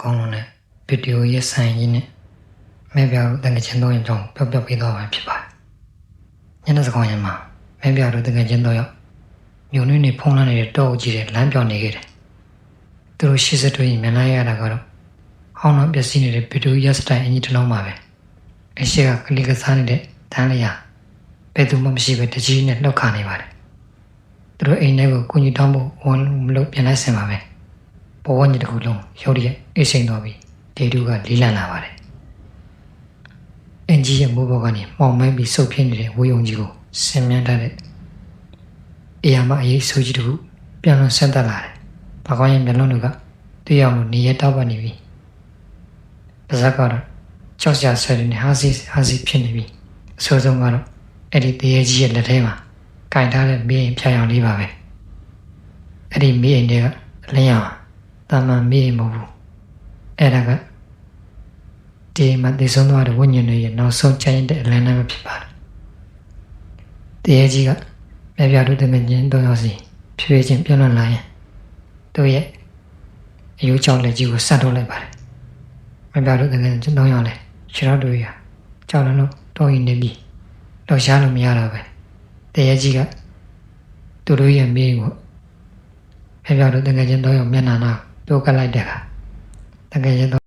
ကောင်းလွန်တဲ့ဗီဒီယိုရဲ့ဆိုင်ကြီးနဲ့မဲပြတို့တကယ်ချင်းတော့ရင်ကြောင့်ပျောက်ပေးသွားမှာဖြစ်ပါတယ်။ညနေစကောင်းရမှာမဲပြတို့တကယ်ချင်းတော့ရောက်မြို့နှင်းနေဖုံးလာနေတဲ့တောအုပ်ကြီးတွေလမ်းပြောင်းနေခဲ့တယ်။သူတို့ရှေ့ဆက်တွေ့ရင်မြင်လိုက်ရတာကတော့ဟောင်းတော့ပျက်စီးနေတဲ့ဗီဒီယိုရဲ့စတိုင်အင်ကြီးတစ်လုံးပါပဲ။အရှိကကလေးကစားနေတဲ့တန်းလျာဘယ်သူမှမရှိပဲတကြီးနဲ့လှောက်ခါနေပါတယ်။သူတို့အိမ်ထဲကိုကိုကြီးတောင်းဖို့ဝန်မလို့ပြန်လိုက်စင်ပါပဲ။ပေါ်ဝန်းကျင်တစ်ခုလုံးရုတ်တရက်အိတ်စိမ့်သွားပြီးဒေတူကလေးလန့်လာပါတယ်။အင်ကြီးရဲ့မိုးပေါ်ကနေမှောင်မိုင်းပြီးဆုပ်ဖြစ်နေတဲ့ဝေယုံကြီးကိုဆင်မြန်းထားတဲ့အေယာမအရေးဆိုးကြီးတစ်ခုပြန်လွန်ဆင်းသက်လာတယ်။ဘာကောင်းရဲ့မျက်လုံးတွေကတရားလို့နေရတောက်ပတ်နေပြီ။ပါဇက်ကတော့ကြောက်စရာဆွဲနေဟာစီဖြစ်နေပြီ။အဆိုးဆုံးကတော့အဲ့ဒီတရေကြီးရဲ့လက်ထဲမှာကင်ထားတဲ့မီးအိမ်ဖြာရောင်လေးပါပဲ။အဲ့ဒီမီးအိမ်တွေကအလင်းရောင်တာမန်မီးအိမ်မဟုတ်ဘူး။အဲ့ဒါကဒီမှာတည်ဆုံးသွားတဲ့ဝိညာဉ်တွေရဲ့နောက်ဆုံးကျန်တဲ့အလင်းနဲ့ပဲဖြစ်ပါတယ်။တရေကြီးကမြပြတို့တမင်ချင်းတော့ရောက်စီဖြွေးချင်းပြန့်လွန်လာရင်သူ့ရဲ့အယိုးကြောင့်လက်ကြီးကိုဆက်ထုတ်လိုက်ပါတယ်။မြပြတို့တကယ်ချင်းတော့ရောက်လေခြေထောက်တွေရကြောက်လို့တော့ရင်နေပြီတော့ရှားလို့မရတော့ပဲတရေကြီးကသူတို့ရဲ့မိကိုမြပြတို့တကယ်ချင်းတော့ရောက်မျက်နှာနာတိုးကလိုက်တဲ့အခါတကယ်ချင်း